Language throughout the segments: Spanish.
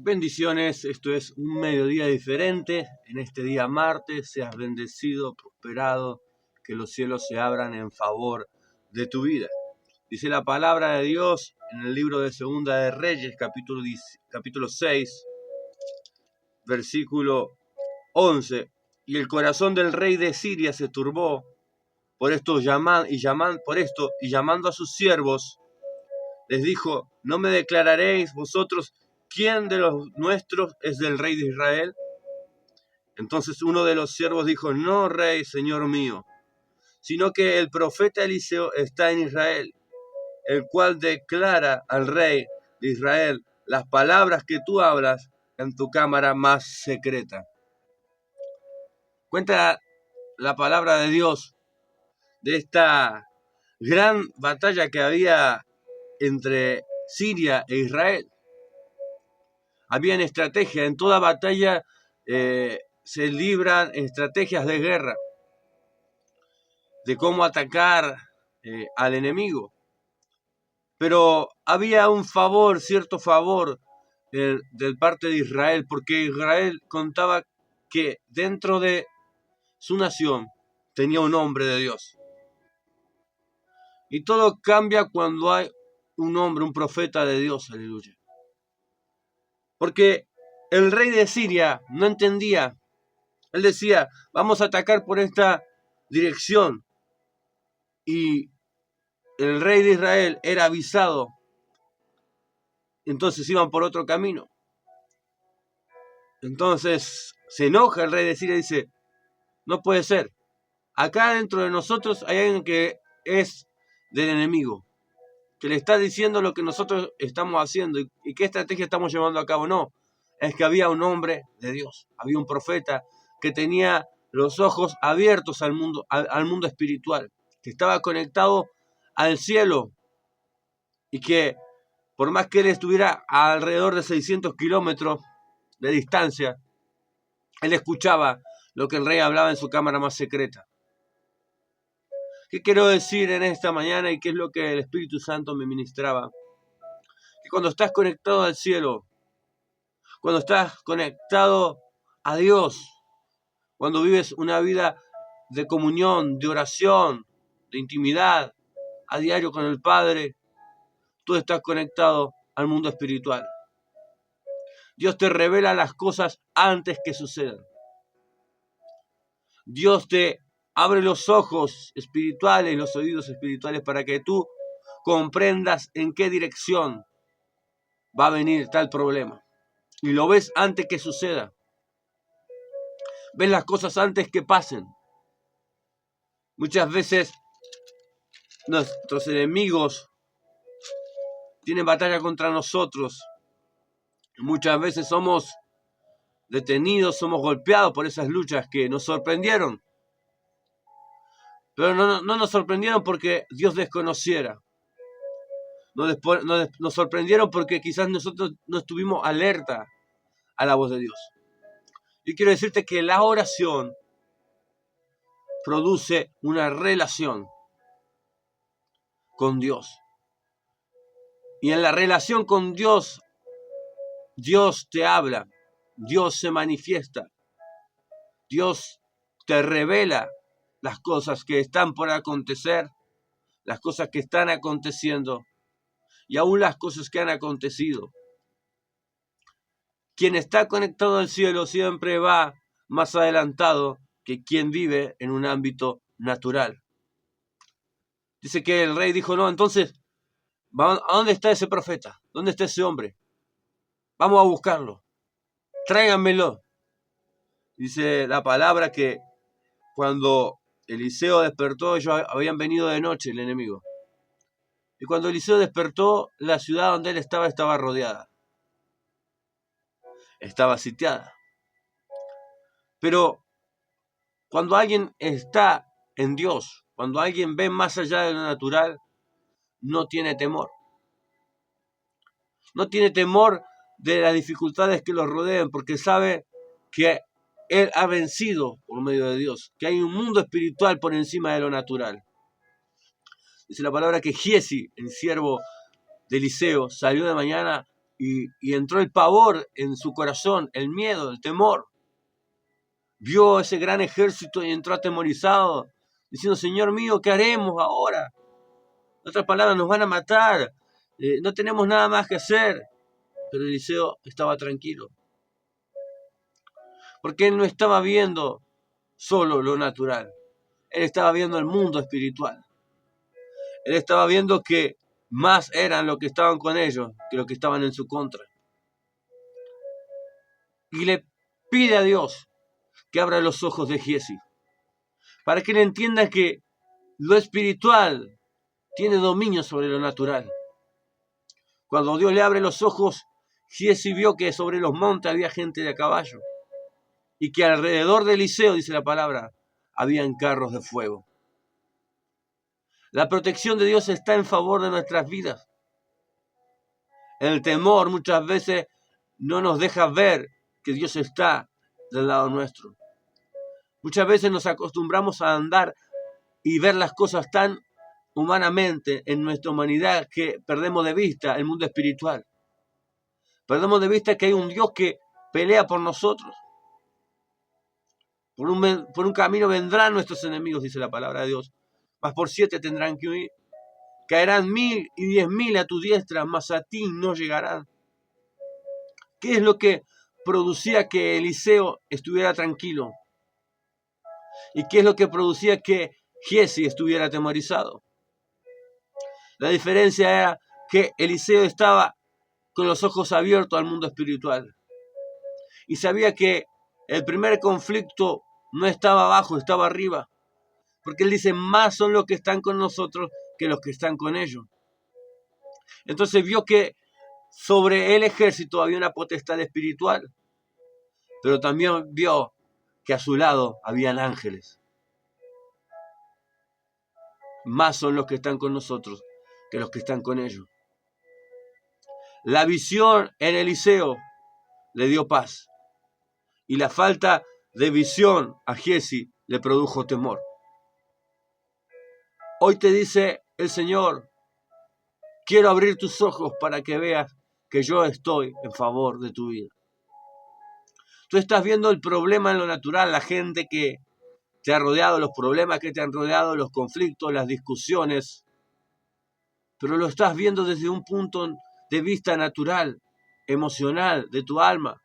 Bendiciones, esto es un mediodía diferente. En este día martes seas bendecido, prosperado, que los cielos se abran en favor de tu vida. Dice la palabra de Dios en el libro de Segunda de Reyes, capítulo 6, versículo 11. Y el corazón del rey de Siria se turbó por esto y llamando a sus siervos, les dijo: ¿no me declararéis vosotros quién de los nuestros es del rey de Israel? Entonces uno de los siervos dijo: no, rey, señor mío, sino que el profeta Eliseo está en Israel, el cual declara al rey de Israel las palabras que tú hablas en tu cámara más secreta. Cuenta la palabra de Dios de esta gran batalla que había entre Siria e Israel. Habían estrategias, en toda batalla se libran estrategias de guerra, de cómo atacar al enemigo. Pero había un favor, cierto favor del parte de Israel, porque Israel contaba que dentro de su nación tenía un hombre de Dios. Y todo cambia cuando hay un hombre, un profeta de Dios, aleluya. Porque el rey de Siria no entendía. Él decía: vamos a atacar por esta dirección. Y el rey de Israel era avisado. Entonces iban por otro camino. Entonces se enoja el rey de Siria y dice: no puede ser. Acá dentro de nosotros hay alguien que es del enemigo, que le está diciendo lo que nosotros estamos haciendo y qué estrategia estamos llevando a cabo. No, es que había un hombre de Dios, había un profeta que tenía los ojos abiertos al mundo espiritual, que estaba conectado al cielo y que por más que él estuviera a alrededor de 600 kilómetros de distancia, él escuchaba lo que el rey hablaba en su cámara más secreta. ¿Qué quiero decir en esta mañana y qué es lo que el Espíritu Santo me ministraba? Que cuando estás conectado al cielo, cuando estás conectado a Dios, cuando vives una vida de comunión, de oración, de intimidad a diario con el Padre, tú estás conectado al mundo espiritual. Dios te revela las cosas antes que sucedan. Dios te abre los ojos espirituales, los oídos espirituales, para que tú comprendas en qué dirección va a venir tal problema. Y lo ves antes que suceda. Ves las cosas antes que pasen. Muchas veces nuestros enemigos tienen batalla contra nosotros. Muchas veces somos detenidos, somos golpeados por esas luchas que nos sorprendieron. Pero no nos sorprendieron porque Dios desconociera. Nos sorprendieron porque quizás nosotros no estuvimos alerta a la voz de Dios. Yo quiero decirte que la oración produce una relación con Dios. Y en la relación con Dios, Dios te habla, Dios se manifiesta, Dios te revela las cosas que están por acontecer, las cosas que están aconteciendo y aún las cosas que han acontecido. Quien está conectado al cielo siempre va más adelantado que quien vive en un ámbito natural. Dice que el rey dijo: no, entonces, ¿a dónde está ese profeta? ¿Dónde está ese hombre? Vamos a buscarlo. Tráiganmelo. Dice la palabra que cuando Eliseo despertó, ellos habían venido de noche, el enemigo. Y cuando Eliseo despertó, la ciudad donde él estaba rodeada. Estaba sitiada. Pero cuando alguien está en Dios, cuando alguien ve más allá de lo natural, no tiene temor. No tiene temor de las dificultades que los rodean, porque sabe que él ha vencido por medio de Dios, que hay un mundo espiritual por encima de lo natural. Dice la palabra que Giesi, el siervo de Eliseo, salió de mañana y entró el pavor en su corazón, el miedo, el temor. Vio ese gran ejército y entró atemorizado, diciendo, Señor mío, ¿qué haremos ahora? En otras palabras, nos van a matar, no tenemos nada más que hacer. Pero Eliseo estaba tranquilo, porque él no estaba viendo solo lo natural, él estaba viendo el mundo espiritual. Él estaba viendo que más eran los que estaban con ellos que los que estaban en su contra. Y le pide a Dios que abra los ojos de Giezi, para que él entienda que lo espiritual tiene dominio sobre lo natural. Cuando Dios le abre los ojos, Giezi vio que sobre los montes había gente de a caballo y que alrededor de Eliseo, dice la palabra, habían carros de fuego. La protección de Dios está en favor de nuestras vidas. El temor muchas veces no nos deja ver que Dios está del lado nuestro. Muchas veces nos acostumbramos a andar y ver las cosas tan humanamente en nuestra humanidad que perdemos de vista el mundo espiritual. Perdemos de vista que hay un Dios que pelea por nosotros. Por un camino vendrán nuestros enemigos, dice la palabra de Dios, mas por 7 tendrán que huir. Caerán 1000 y 10.000 a tu diestra, mas a ti no llegarán. ¿Qué es lo que producía que Eliseo estuviera tranquilo? ¿Y qué es lo que producía que Giezi estuviera atemorizado? La diferencia era que Eliseo estaba con los ojos abiertos al mundo espiritual y sabía que el primer conflicto no estaba abajo, estaba arriba, porque él dice, más son los que están con nosotros que los que están con ellos. Entonces vio que sobre el ejército había una potestad espiritual, pero también vio que a su lado habían ángeles. Más son los que están con nosotros que los que están con ellos. La visión en Eliseo le dio paz y la falta de visión a Giezi le produjo temor. Hoy te dice el Señor, quiero abrir tus ojos para que veas que yo estoy en favor de tu vida. Tú estás viendo el problema en lo natural, la gente que te ha rodeado, los problemas que te han rodeado, los conflictos, las discusiones, pero lo estás viendo desde un punto de vista natural, emocional, de tu alma.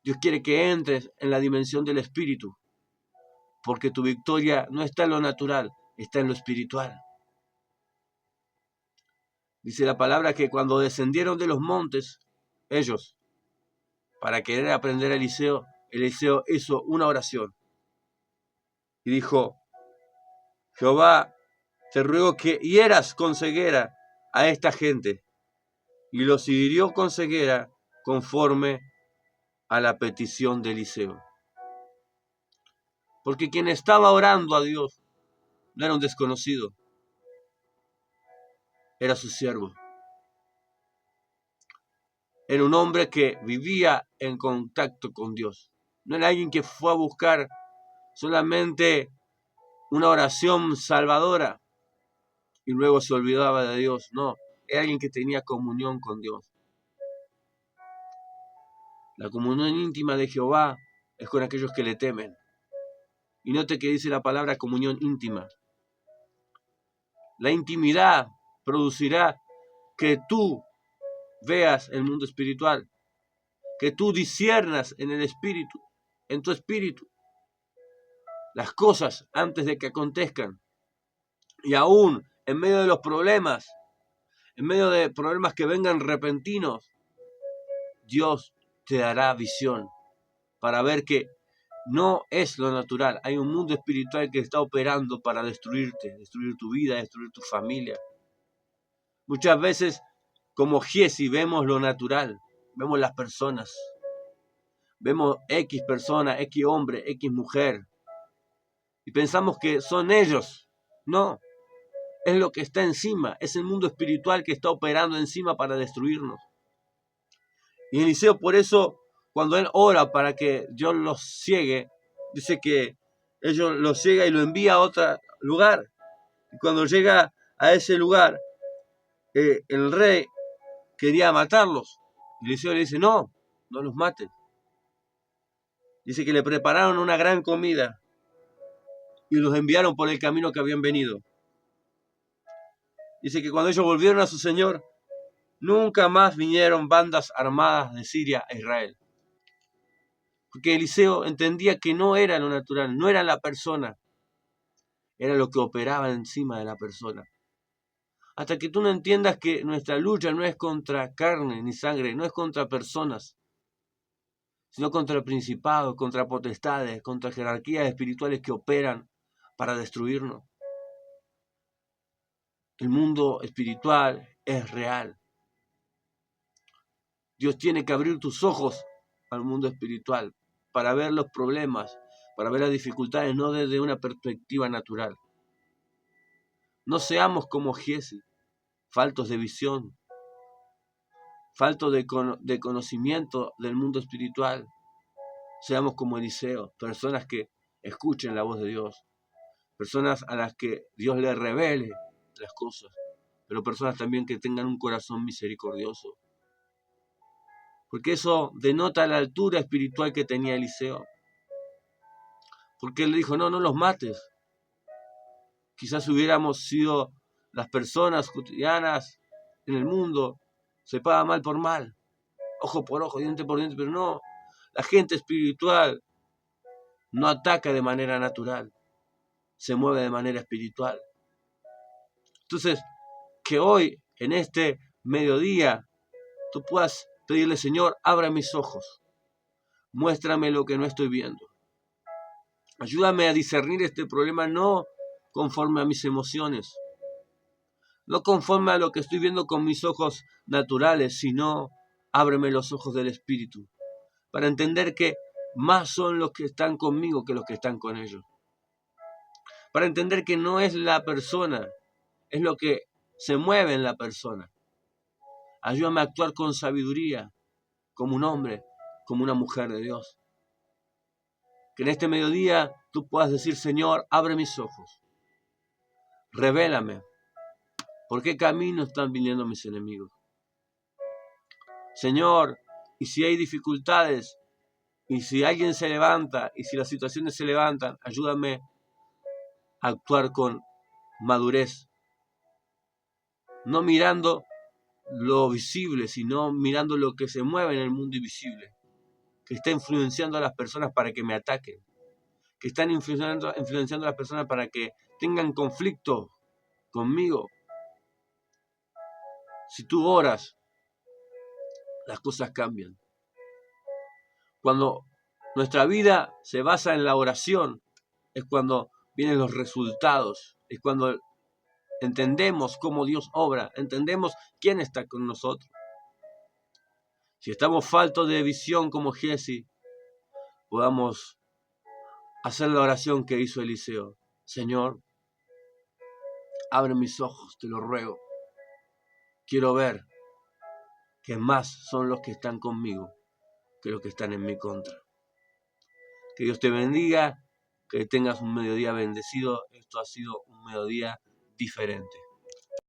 Dios quiere que entres en la dimensión del espíritu, porque tu victoria no está en lo natural, está en lo espiritual. Dice la palabra que cuando descendieron de los montes, ellos, para querer aprender a Eliseo hizo una oración y dijo, Jehová, te ruego que hieras con ceguera a esta gente. Y los hirió con ceguera conforme a la petición de Eliseo. Porque quien estaba orando a Dios no era un desconocido, era su siervo. Era un hombre que vivía en contacto con Dios. No era alguien que fue a buscar solamente una oración salvadora y luego se olvidaba de Dios. No, era alguien que tenía comunión con Dios. La comunión íntima de Jehová es con aquellos que le temen. Y note que dice la palabra comunión íntima. La intimidad producirá que tú veas el mundo espiritual, que tú disciernas en el espíritu, en tu espíritu, las cosas antes de que acontezcan. Y aún en medio de los problemas, en medio de problemas que vengan repentinos, Dios te dará visión para ver que no es lo natural. Hay un mundo espiritual que está operando para destruirte, destruir tu vida, destruir tu familia. Muchas veces, como Giezi, vemos lo natural, vemos las personas, vemos X persona, X hombre, X mujer, y pensamos que son ellos. No, es lo que está encima, es el mundo espiritual que está operando encima para destruirnos. Y Eliseo, por eso, cuando él ora para que Dios los ciegue, dice que ellos los ciega y lo envía a otro lugar. Y cuando llega a ese lugar, el rey quería matarlos. Y Eliseo le dice, no, no los maten. Dice que le prepararon una gran comida y los enviaron por el camino que habían venido. Dice que cuando ellos volvieron a su señor, nunca más vinieron bandas armadas de Siria a Israel. Porque Eliseo entendía que no era lo natural, no era la persona, era lo que operaba encima de la persona. Hasta que tú no entiendas que nuestra lucha no es contra carne ni sangre, no es contra personas, sino contra principados, contra potestades, contra jerarquías espirituales que operan para destruirnos. El mundo espiritual es real. Dios tiene que abrir tus ojos al mundo espiritual para ver los problemas, para ver las dificultades, no desde una perspectiva natural. No seamos como Giezi, faltos de visión, faltos de conocimiento del mundo espiritual. Seamos como Eliseo, personas que escuchen la voz de Dios, personas a las que Dios les revele las cosas, pero personas también que tengan un corazón misericordioso. Porque eso denota la altura espiritual que tenía Eliseo. Porque él dijo, no los mates. Quizás hubiéramos sido las personas cotidianas en el mundo, se paga mal por mal, ojo por ojo, diente por diente, pero no, la gente espiritual no ataca de manera natural, se mueve de manera espiritual. Entonces, que hoy, en este mediodía, tú puedas pedirle, Señor, abra mis ojos, muéstrame lo que no estoy viendo. Ayúdame a discernir este problema no conforme a mis emociones, no conforme a lo que estoy viendo con mis ojos naturales, sino ábreme los ojos del Espíritu, para entender que más son los que están conmigo que los que están con ellos. Para entender que no es la persona, es lo que se mueve en la persona. Ayúdame a actuar con sabiduría, como un hombre, como una mujer de Dios. Que en este mediodía tú puedas decir, Señor, abre mis ojos, revélame, ¿por qué camino están viniendo mis enemigos? Señor, y si hay dificultades, y si alguien se levanta, y si las situaciones se levantan, ayúdame a actuar con madurez, no mirando lo visible, sino mirando lo que se mueve en el mundo invisible, que está influenciando a las personas para que me ataquen, que están influenciando a las personas para que tengan conflicto conmigo. Si tú oras, las cosas cambian. Cuando nuestra vida se basa en la oración, es cuando vienen los resultados, es cuando entendemos cómo Dios obra, entendemos quién está con nosotros. Si estamos faltos de visión como Giezi, podamos hacer la oración que hizo Eliseo. Señor, abre mis ojos, te lo ruego. Quiero ver que más son los que están conmigo que los que están en mi contra. Que Dios te bendiga, que tengas un mediodía bendecido. Esto ha sido un mediodía diferente.